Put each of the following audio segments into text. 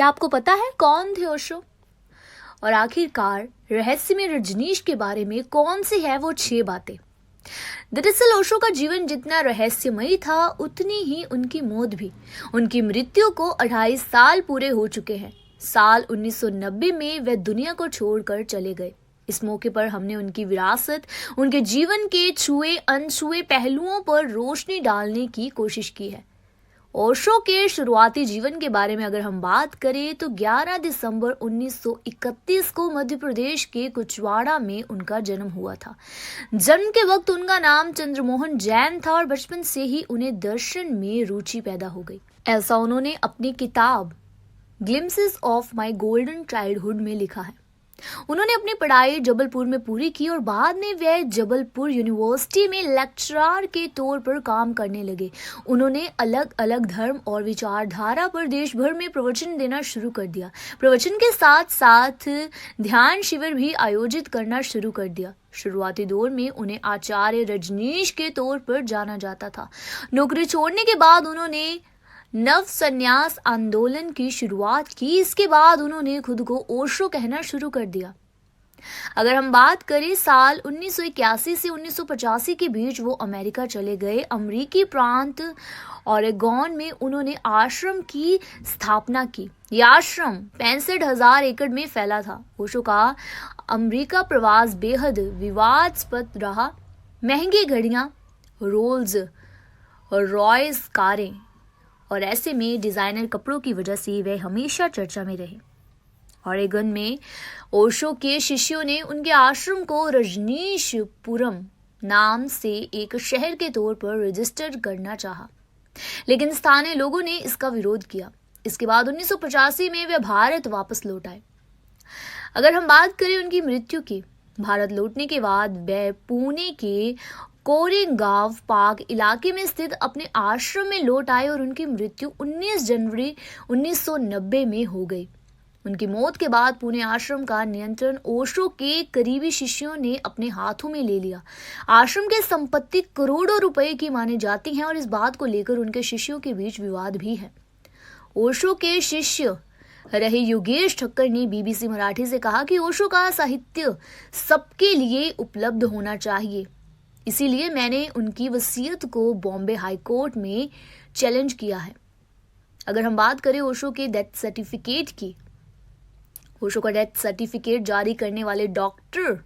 क्या आपको पता है कौन थे ओशो? और आखिरकार रहस्य में रजनीश के बारे में कौन सी है वो 6 बातें? दरअसल ओशो का जीवन जितना रहस्यमयी था उतनी ही उनकी मौत भी। उनकी मृत्यु को 28 साल पूरे हो चुके हैं। साल 1990 में वे दुनिया को छोड़कर चले गए। इस मौके पर हमने उनकी विरासत, उनके जीवन के छुए अनछुए पहलुओं पर रोशनी डालने की कोशिश की है। ओशो के शुरुआती जीवन के बारे में अगर हम बात करें तो 11 दिसंबर 1931 को मध्य प्रदेश के कुचवाड़ा में उनका जन्म हुआ था। जन्म के वक्त उनका नाम चंद्रमोहन जैन था और बचपन से ही उन्हें दर्शन में रुचि पैदा हो गई। ऐसा उन्होंने अपनी किताब glimpses of my golden childhood में लिखा है। उन्होंने अपनी पढ़ाई जबलपुर में पूरी की और बाद में वे जबलपुर यूनिवर्सिटी में लेक्चरर के तौर पर काम करने लगे। उन्होंने अलग अलग धर्म और विचारधारा पर देश भर में प्रवचन देना शुरू कर दिया। प्रवचन के साथ साथ ध्यान शिविर भी आयोजित करना शुरू कर दिया। शुरुआती दौर में उन्हें आचार्य रजनीश के तौर पर जाना जाता था। नौकरी छोड़ने के बाद उन्होंने नव संन्यास आंदोलन की शुरुआत की। इसके बाद उन्होंने खुद को ओशो कहना शुरू कर दिया। अगर हम बात करें साल 1981 से 1985 के बीच वो अमेरिका चले गए। अमेरिकी प्रांत ओरेगॉन में उन्होंने आश्रम की स्थापना की। यह आश्रम 65,000 एकड़ में फैला था। ओशो का अमेरिका प्रवास बेहद विवादास्पद रहा। महंगी घड़ियां, रोल्स रॉयस कारें और ऐसे में डिजाइनर कपड़ों की वजह से वे हमेशा चर्चा में रहे। ओरेगन में ओशो के शिष्यों ने उनके आश्रम को रजनीशपुरम नाम से एक शहर के तौर पर रजिस्टर करना चाहा, लेकिन स्थानीय लोगों ने इसका विरोध किया। इसके बाद 1985 में वे भारत वापस लौट आए। अगर हम बात करें उनकी मृत्यु की, भारत लौटने के बाद वे पुणे के कोरेगांव पार्क इलाके में स्थित अपने आश्रम में लौट आए और उनकी मृत्यु 19 जनवरी 1990 में हो गई। उनकी मौत के बाद पुणे आश्रम का नियंत्रण ओशो के करीबी शिष्यों ने अपने हाथों में ले लिया। आश्रम की संपत्ति करोड़ों रुपए की मानी जाती है और इस बात को लेकर उनके शिष्यों के बीच विवाद भी है। ओशो के शिष्य रहे योगेश ठक्कर ने बीबीसी मराठी से कहा कि ओशो का साहित्य सबके लिए उपलब्ध होना चाहिए, इसीलिए मैंने उनकी वसीयत को बॉम्बे हाई कोर्ट में चैलेंज किया है। अगर हम बात करें ओशो के डेथ सर्टिफिकेट की, ओशो का डेथ सर्टिफिकेट जारी करने वाले डॉक्टर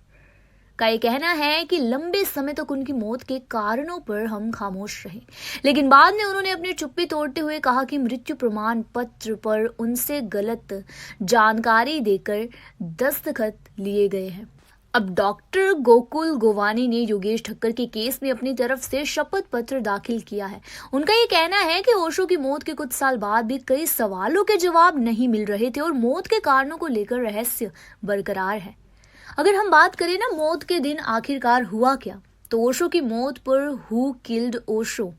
का ये कहना है कि लंबे समय तक उनकी मौत के कारणों पर हम खामोश रहे, लेकिन बाद में उन्होंने अपनी चुप्पी तोड़ते हुए कहा कि मृत्यु प्रमाण पत्र पर उनसे गलत जानकारी देकर दस्तखत लिए गए हैं। अब डॉक्टर गोकुल गोवानी ने योगेश ठक्कर के केस में अपनी तरफ से शपथ पत्र दाखिल किया है। उनका ये कहना है कि ओशो की मौत के कुछ साल बाद भी कई सवालों के जवाब नहीं मिल रहे थे और मौत के कारणों को लेकर रहस्य बरकरार है। अगर हम बात करें ना मौत के दिन आखिरकार हुआ क्या, तो ओशो की मौत पर हु किल्ड ओशो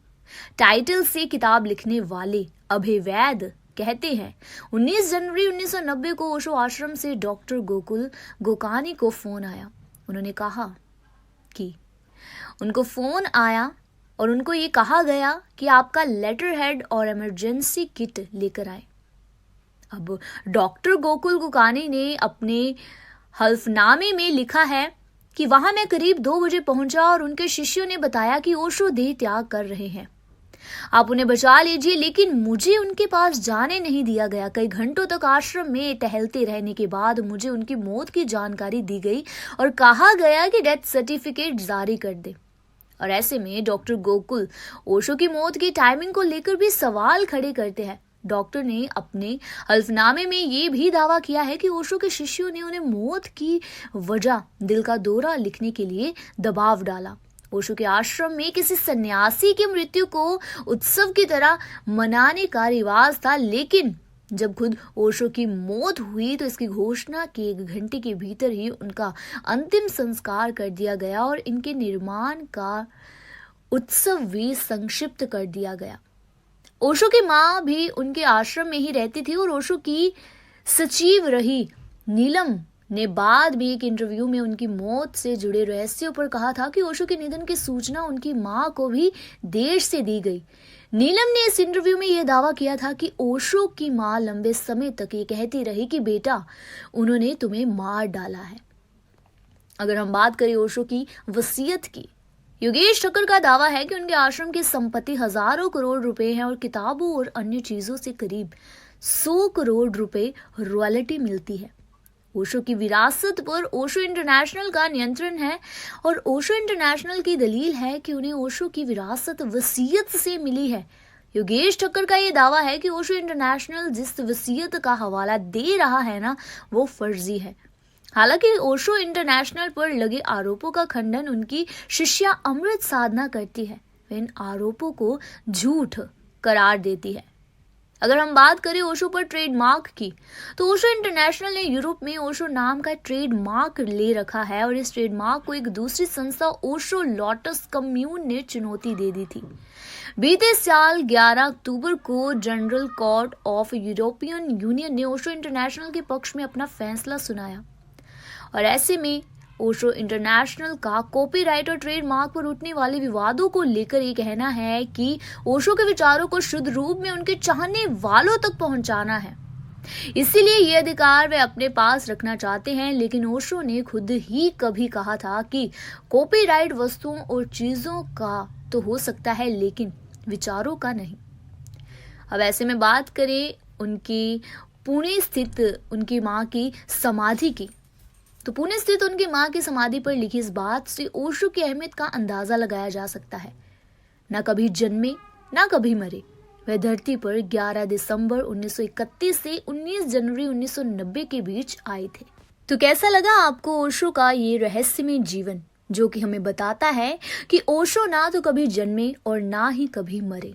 टाइटल से किताब लिखने वाले अभय वैद कहते हैं 19 जनवरी 1990 को ओशो आश्रम से डॉक्टर गोकुल गोकानी को फोन आया। उन्होंने कहा कि उनको फोन आया और उनको ये कहा गया कि आपका लेटर हेड और इमरजेंसी किट लेकर आए। अब डॉक्टर गोकुल गोकानी ने अपने हल्फनामे में लिखा है कि वहां मैं करीब 2 बजे पहुंचा और उनके शिष्यों ने बताया कि ओशो देह त्याग कर रहे हैं, आप उन्हें बचा लीजिए, लेकिन मुझे उनके पास जाने नहीं दिया गया। कई घंटों तक आश्रम में टहलते रहने के बाद मुझे उनकी मौत की जानकारी दी गई और कहा गया कि डेथ सर्टिफिकेट जारी कर दे। और ऐसे में डॉक्टर गोकुल ओशो की मौत की टाइमिंग को लेकर भी सवाल खड़े करते हैं। डॉक्टर ने अपने हल्फनामे में ये भी दावा किया है कि ओशो के शिष्यों ने उन्हें मौत की वजह दिल का दौरा लिखने के लिए दबाव डाला। ओशो के आश्रम में किसी सन्यासी की मृत्यु को उत्सव की तरह मनाने का रिवाज था, लेकिन जब खुद ओशो की मौत हुई तो इसकी घोषणा के 1 घंटे के भीतर ही उनका अंतिम संस्कार कर दिया गया और इनके निर्माण का उत्सव भी संक्षिप्त कर दिया गया। ओशो की मां भी उनके आश्रम में ही रहती थी और ओशो की सचिव रही नीलम ने बाद में एक इंटरव्यू में उनकी मौत से जुड़े रहस्यों पर कहा था कि ओशो के निधन की सूचना उनकी मां को भी देश से दी गई। नीलम ने इस इंटरव्यू में यह दावा किया था कि ओशो की मां लंबे समय तक ये कहती रही कि बेटा, उन्होंने तुम्हें मार डाला है। अगर हम बात करें ओशो की वसीयत की, योगेश ठक्कर का दावा है कि उनके आश्रम की संपत्ति हजारों करोड़ रुपए है और किताबों और अन्य चीजों से करीब 100 करोड़ रुपए रॉयल्टी मिलती है। ओशो की विरासत पर ओशो इंटरनेशनल का नियंत्रण है और ओशो इंटरनेशनल की दलील है कि उन्हें ओशो की विरासत वसीयत से मिली है। योगेश ठक्कर का यह दावा है कि ओशो इंटरनेशनल जिस वसीयत का हवाला दे रहा है ना, वो फर्जी है। हालांकि ओशो इंटरनेशनल पर लगे आरोपों का खंडन उनकी शिष्या अमृत साधना करती है। वह इन आरोपों को झूठ करार देती है। अगर हम बात करें ओशो पर ट्रेडमार्क की, तो ओशो इंटरनेशनल ने यूरोप में ओशो नाम का ट्रेडमार्क ले रखा है और इस ट्रेडमार्क को एक दूसरी संस्था ओशो लोटस कम्यून ने चुनौती दे दी थी। बीते साल 11 अक्टूबर को general court of European union ने ओशो इंटरनेशनल के पक्ष में अपना फैसला सुनाया और ऐसे में ओशो इंटरनेशनल का कॉपीराइट और ट्रेडमार्क पर उठने वाले विवादों को लेकर ये कहना है कि ओशो के विचारों को शुद्ध रूप में उनके चाहने वालों तक पहुंचाना है, इसीलिए ये अधिकार वे अपने पास रखना चाहते हैं। लेकिन ओशो ने खुद ही कभी कहा था कि कॉपीराइट वस्तुओं और चीजों का तो हो सकता है, लेकिन विचारों का नहीं। अब ऐसे में बात करें उनकी पुणे स्थित उनकी मां की समाधि की, तो पुणे स्थित उनकी मां की समाधि पर लिखी इस बात से ओशो की अहमियत का अंदाजा लगाया जा सकता है। न कभी जन्मे न कभी मरे, वह धरती पर 11 दिसंबर 1931 से 19 जनवरी 1990 के बीच आए थे। तो कैसा लगा आपको ओशो का ये रहस्यमय जीवन, जो कि हमें बताता है कि ओशो ना तो कभी जन्मे और ना ही कभी मरे।